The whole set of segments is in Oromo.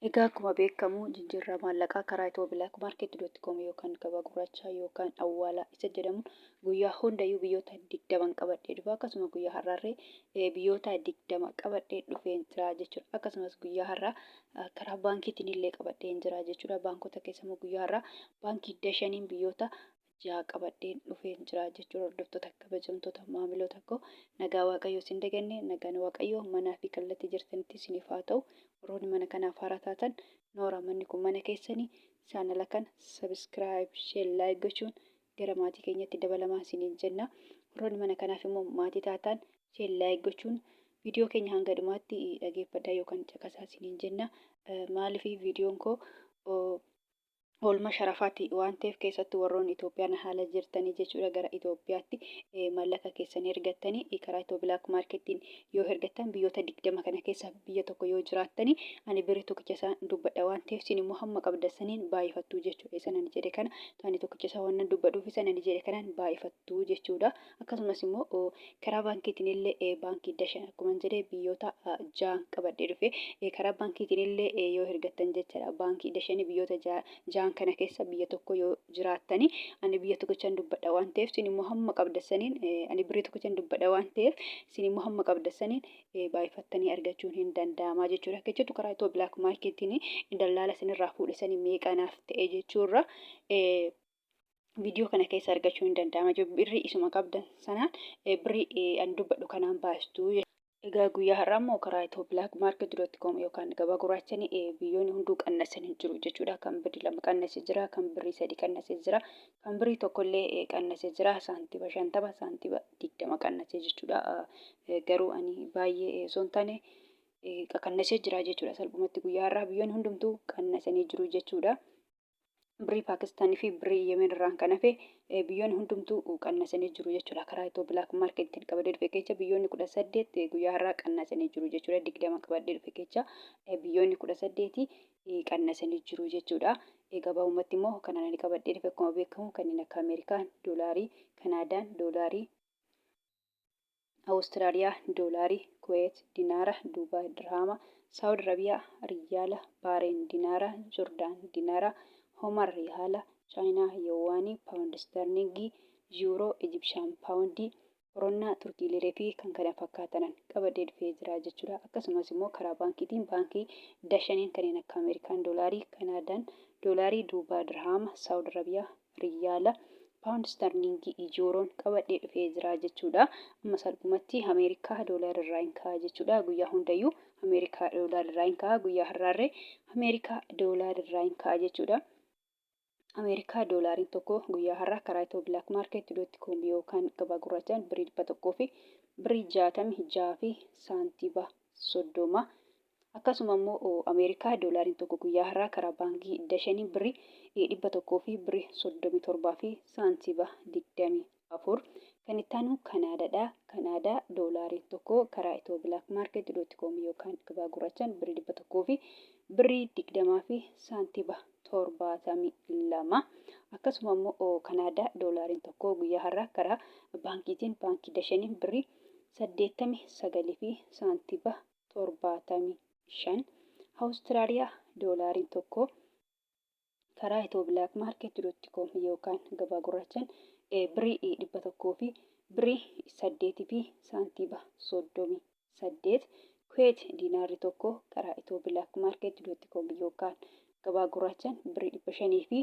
Egaa akkuma beekamu jijjiirraa maallaqaa karaa itobilaakmaarket.com yookaan gabaa gurraachaa yookaan awwaalaa isa jedhamu guyyaa hundayyuu biyyoota 20 qabadhee dhufa. Akkasuma guyyaa har'aarree biyyoota 20 qabadhee dhufeen jira jechuudha. Akkasumas guyyaa har'aa karaa baankiitiin illee qabadheen jira jechuudha. Baankota keessammoo guyyaa har'aa baankii dashaniin biyyoota 6 qabadheen dhufeen jira jechuudha. Hordoftoota kabajamtoota maamiloota koo nagaa waaqayyoo isin daganne nagaan waaqayyoo manaa fi kallattii jirtanitti isiniif haa ta'u. Warroonni mana kanaaf haaraa taatan noora manni kun mana keessanii chaanala kana sabiskiraayib sheer laayik gochuun gara maatii keenyatti dabalamaa isiniin jenna. Warroonni mana kanaaf immoo maatii taatan sheer laayik gochuun viidiyoo keenya hanga dhumaatti dhageeffadhaa yookaan caqasaa isiniin jenna. Maaliif viidiyoon koo oolmaa sharafaatti waan ta'eef keessattuu warroonni Itoophiyaan haala jirtanii jechuudha gara Itoophiyaatti maallaqa keessanii ergattanii karaa itobilaakmaarketiin yoo ergattan biyyoota 20 kana keessa biyya tokko yoo jiraattanii ani birrii tokkicha isaan dubbadha waan ta'eef isin immoo hamma qabdaniin baay'ifattuu jechuudha. Isa ani jedhe kana taani tokkicha isaa waan dubbadhuuf isa ani jedhe kanaan baay'ifattuu jechuudha. Akkasumas immoo karaa baankiitiin illee baankii dashan akkuma jedhe biyyoota 6 qabadhee dhufe karaa baankiitiin illee yoo ergattan jechuudha. Baankii dashanii biyyoota 6 kana keessa biyya tokko yoo jiraattanii ani biyya tokkichaan dubbadha waan ta'eef isin immoo hamma qabdaniin ani birrii tokkichaan dubbadha waan ta'eef isin immoo hamma qabdaniin baay'ifattanii argachuun hin danda'ama jechuudha. Akka jettu karaa itobilaakmaarketiin dallaala isinirraa fuudhanii meeqanaaf ta'e jechuurra viidiyoo kana keessa argachuu hin danda'ama jechuudha. Birrii isuma qabdan sanaan birrii ani dubbadhu kanaan baastuu. Egaa guyyaa har'aa immoo karaa itobilaakmaarket.com yookaan gabaa gurraachaan biyyoonni hunduu qannasanii jiru jechuudha. Kan birrii 2 qannasee jira, kan birrii 3 qannasee jira, kan birrii tokkollee qannasee jira. Saantiba 50, saantiba 20 qannasee jechuudha. Garuu ani baay'ee osoo hin taane qannasee jira jechuudha. Salphumatti guyyaa har'aa biyyoonni hundumtuu qannasanii jiru jechuudha. Birrii Paakistaanii fi birrii Yemen irraan kan hafe biyyoonni hundumtuu qannasanii jiru jechuudha. Karaa itobilaakmaarketiin qabadhee dhufe keessa biyyoonni 18 guyyaa har'aa qannasanii jiru jechuudha. 20 qabadhee dhufe keessa biyyoonni 18 qannasanii jiru jechuudha. Gabaabumatti immoo kan ani qabadhee dhufe akkuma beekamu kanneen akka Ameerikaa doolaarii, Kanaadaan doolaarii, Awustiraaliyaa doolaarii, Kuweet dinaara, Duubaay dirhama, Saawud Arabiyaa riyaala, Baareen dinaara, Joordaan dinaara, Hoomar riyaala, Chaayinaa yowaanii, paawundi sterlingii, yuuroo, Ijipshaan paawundii, Koronnaa, Turkii liiree fi kan kana fakkaatan qabadhee dhufee jira jechuudha. Akkasumas immoo karaa baankiitiin baankii dashaniin kanneen akka Ameerikaan doolaarii, Kanaadaan doolaarii, Duubaay dirhama, Saawud Arabiyaa riyaala, paawundi sterlingii, yuuroon qabadhee dhufee jira jechuudha. Amma salphumatti Ameerikaa doolaarri irraa hin ka'a jechuudha. Guyyaa hundayyuu Ameerikaa doolaarri irraa hin ka'a. Guyyaa har'aarree Ameerikaa doolaarri irraa hin ka'a jechuudha. Ameerikaa doolaariin tokko guyyaa har'aa karaa itobilaakmaarket.com yookaan gabaa gurraachaan birrii 100 fi birrii 66 fi saantiba 30. Akkasuma immoo Ameerikaa doolaariin tokko guyyaa har'aa karaa baankii dashanii birrii 100 fi birrii 37 fi saantiba 24. Kan itti aanu Kanaadaadha. Kanaadaa doolaariin tokko karaa itobilaakmaarket.com yookaan gabaa gurraachaan birrii 100 fi birrii 20 fi saantiba 72. Akkasuma immoo Kanaadaa doolaariin tokko guyyaa har'aa karaa baankiitiin baankii dashaniin birrii 89 fi saantiba 75. Awustiraaliyaa doolaariin tokko karaa itobilaakmaarket.com yookaan gabaa gurraachaan birrii 100 fi birrii 8 fi saantiba 38. Kuweet diinaarri tokko karaa itobilaakmaarket.com yookaan gabaa gurraachaan birrii 500 fi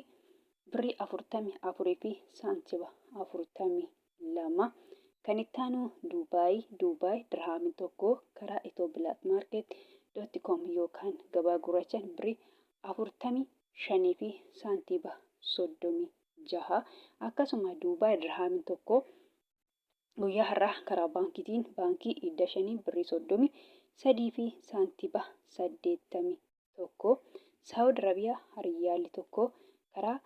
birrii 44 fi saantiba 42. Kan itti aanu Duubaay dirhaamiin tokko karaa itobilaakmaarket.com yookaan gabaa gurraachaan birrii 45 fi saantiba 36. Akkasuma Duubaay dirhaamiin tokko guyyaa har'aa karaa baankiitiin baankii dashanii birrii 33 fi saantiba 81. Saawud Arabiyaa riyaalli tokko karaa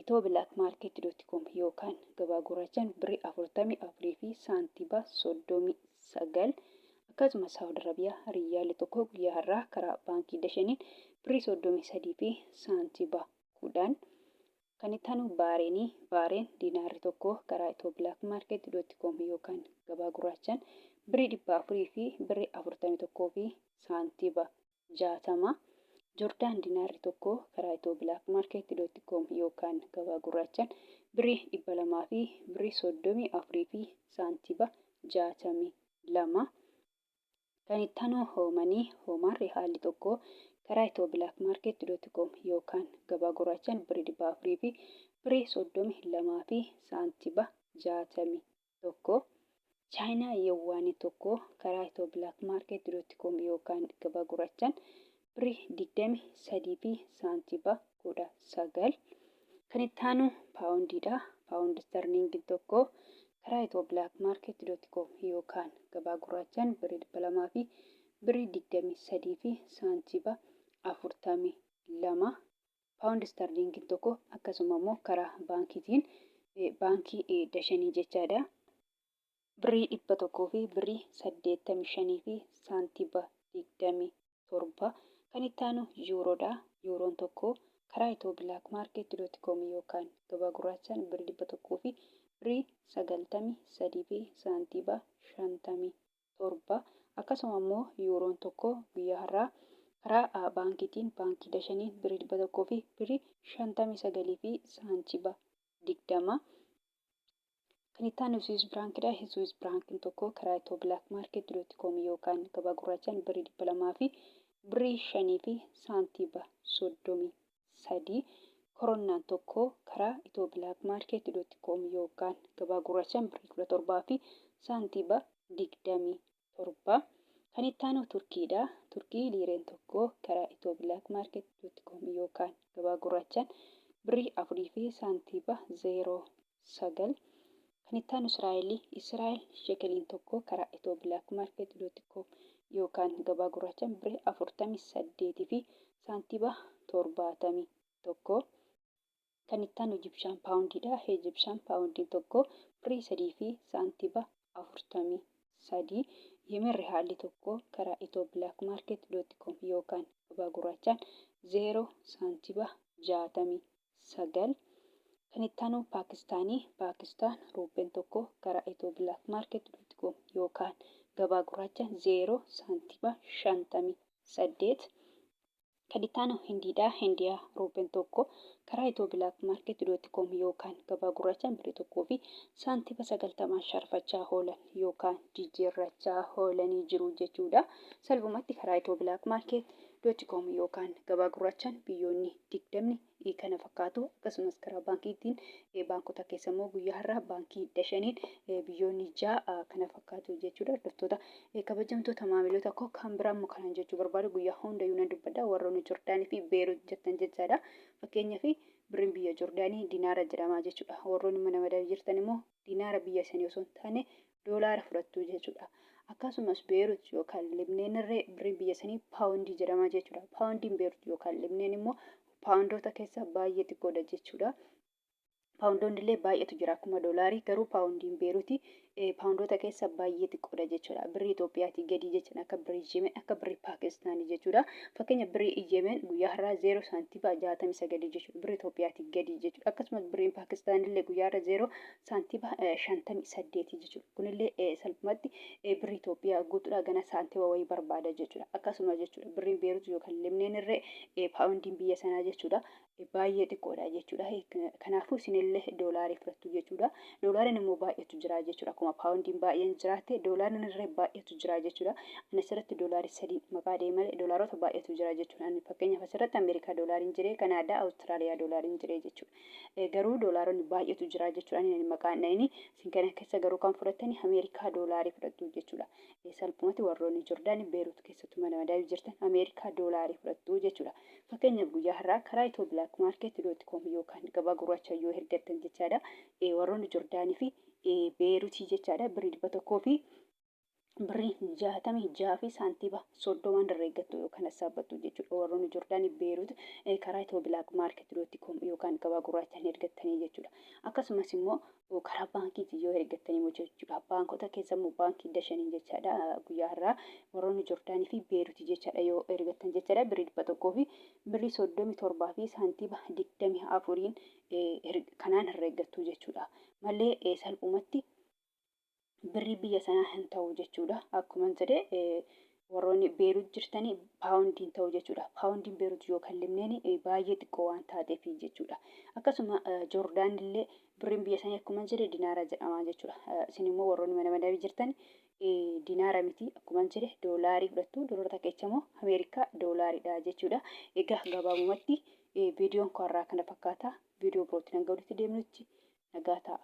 itobilaakmaarket.com yookaan gabaa gurraachaan birrii 44 fi saantiba 39. Akkasuma Saawud Arabiyaa riyaalli tokko guyyaa har'aa karaa baankii dashaniin birrii 33 fi saantiba 10. Kan itti aanu Baareen diinaarri tokko karaa itobilaakmaarket.com yookaan gabaa gurraachaan birrii 400 fi birrii 41 fi saantiba 60. Joordaan diinaarri tokko karaa Itoo Bilaak Maarkeet.com yookaan gabaa gurraachaan birrii 200 fi birrii 34 fi saantiba 62. Kan itti aanu hoomanii hoomaarri haalli tokko karaa Itoo Bilaak Maarkeet.com yookaan gabaa gurraachaan birrii 400 fi birrii 32 fi saantiba 61. Chaayinaa Yeewwaanii tokko karaa Itoo Bilaak Maarkeet.com yookaan gabaa gurraachaan birrii 23 fi saantiba 19. Kan itti aanu paawundiidha. Paawundi sterlingii tokko karaa Itoo Bilaak Maarkeet.com yookaan gabaa gurraachaan birrii 200 fi birrii 23 fi saantiba 42. Paawundi sterlingii tokko akkasuma immoo karaa baankiitiin baankii dashanii jechaadha. Birrii 100 fi birrii 85 fi saantiba 27. Kan itti aanu yuuroodha. Yuuroon tokko karaa Itoo Bilaak Maarkeet.com yookaan gabaa gurraachaan birrii 100 fi birrii 93 fi saantiba 57. Akkasuma immoo yuuroon tokko guyyaa har'aa karaa baankiitiin baankii dashanii birrii 100 fi birrii 59 fi saantiba 20. Kan itti aanu Swiss Frankidha. Swiss Frankiin tokko karaa Itoo Bilaak Maarkeet.com yookaan gabaa gurraachaan birrii 200 fi birrii 5 fi saantiba 33. Koronaan tokko karaa Itoo Bilaak Maarkeet.com yookaan gabaa gurraachaan birrii 17 fi saantiba 27. Kan itti aanu Turkiidha. Turkii liireen tokko karaa Itoo Bilaak Maarkeet.com yookaan gabaa gurraachaan birrii 4 fi saantiba 09. Kan itti aanu Israa'el shekeliin tokko karaa Itoo Bilaak Maarkeet.com yookaan gabaa gurraachaan birrii 48 fi saantiba 71. Kan itti aanu Ijipshaan paawundiidha. Ijipshaan paawundiin tokko birrii 3 fi saantiba 43. Yemen haalli tokko karaa Itoo Bilaak Maarkeet.com yookaan gabaa gurraachaan 0 saantiba 69. Kan itti aanu Paakistaan ruupeen tokko karaa Itoo Bilaak Maarkeet.com yookaan gabaa gurraachaan 0 saantiba 58. Kan itti aanu Hindiidha. Hindiyaa ruupeen tokko karaa Itoo Bilaak Maarkeet.com yookaan gabaa gurraachaan birrii 1 fi saantiba 90 sharfachaa oolan yookaan jijjiirrachaa oolanii jiru jechuudha. Salphumatti karaa Itoo Bilaak Maarkeet.com yookaan gabaa gurraachaan biyyoonni 20 kana fakkaatu. Akkasumas karaa baankiitiin baankota keessa immoo guyyaa har'aa baankii dashaniin biyyoonni 6 kana fakkaatu jechuudha. Hordoftoota kabajamtoota maamiloota koo kan biraa immoo kanan jechuu barbaadu guyyaa hundayyuu nan dubbadha. Warroonni Joordaanii fi Beerut jettan jechaadha. Fakkeenyaaf birriin biyya Joordaanii diinaara jedhama jechuudha. Warroonni mana madabii jirtan immoo diinaara biyya sanii osoo hin taane doolaara fudhattu jechuudha. Akkasumas Beerut yookaan Libneen irree birriin biyya sanii paawundii jedhama jechuudha. Paawundiin Beerut yookaan Libneen immoo paawundoota keessa baay'ee xiqqoodha jechuudha. Paawundoonni illee baay'eetu jira akkuma doolaarii garuu paawundiin Beerutii paawundoota keessa baay'ee xiqqoodha jechuudha. Birrii Itoophiyaatii gadi jechuudha. Akka birrii Yemen akka birrii Paakistaanii jechuudha. Fakkeenya birrii Yemen guyyaa har'aa 0 saantiba 69 jechuudha. Birrii Itoophiyaatii gadi jechuudha. Akkasumas birriin Paakistaanii illee guyyaa har'aa 0 saantiba 58 jechuudha. Kunillee salphumatti birrii Itoophiyaa guutuudha gana saantiba wayii barbaada jechuudha. Akkasuma jechuudha birriin Beerut yookaan Libneen irree paawundiin biyya sanaa jechuudha. Baay'ee xiqqoodha jechuudha. Kanaafuu isinillee doolaarii fudhattu jechuudha. Doolaariin immoo baay'eetu jira jechuudha. Akkuma paawundiin baay'een jiraate doolaariin irree baay'eetu jira jechuudha. Ani asirratti doolaarii 3 maqaa deemalee doolaarota baay'eetu jira jechuudha. Ani fakkeenyaaf asirratti Ameerikaa doolaariin jiree, Kanaadaa, Awustiraaliyaa doolaariin jiree jechuudha. Garuu doolaaronni baay'eetu jira jechuudha. Ani maqaan dhahini isin kana keessa garuu kan fudhattani Ameerikaa doolaarii fudhattu jechuudha. Salphumatti warroonni Joordaanii Beerut keessattuu mana madabii jirtan Ameerikaa doolaarii fudhattu jechuudha. Fakkeenyaaf guyyaa har'aa karaa Itoo Bilaak Maarkeet.com yookaan gabaa gurraachaa yoo ergattan jechaadha. Warroonni Joordaanii fi Beerutii jechaadha. Birrii 100 fi birrii 66 fi saantiba 30 irraa eeggattu yookaan sassaabattu jechuudha. Warroonni Joordaanii Beerut karaa Itoo Bilaak Maarkeet.com yookaan gabaa gurraachaan ergattanii jechuudha. Akkasumas immoo karaa baankiitiin yoo ergattanii jechuudha. Baankota keessa immoo baankii dashanii jechaadha. Guyyaa har'aa warroonni Joordaanii fi Beerutii jechaadha yoo ergattan jechaadha. Birrii 100 fi birrii 37 fi saantiba 24 kanaan irraa eeggattu jechuudha. Malee salphumatti birrii biyya sanaa hin ta'u jechuudha. Akkuma jedhe warroonni Beerut jirtanii paawundiin ta'u jechuudha. Paawundiin Beerut yoo kallimneen baay'ee xiqqoo waan taateef jechuudha. Akkasuma Joordaan illee birriin biyya sanii akkuma jedhe dinaara jedhama jechuudha. Isin immoo warroonni mana jirtan dinaara miti akkuma jedhe doolaarii fudhattu. Doolaara keessa immoo Ameerikaa doolaariidha jechuudha. Egaa gabaabumatti viidiyoon koo irraa kana fakkaata. Viidiyoo birootti nan gahuutti deemnutti nagaa ta'a.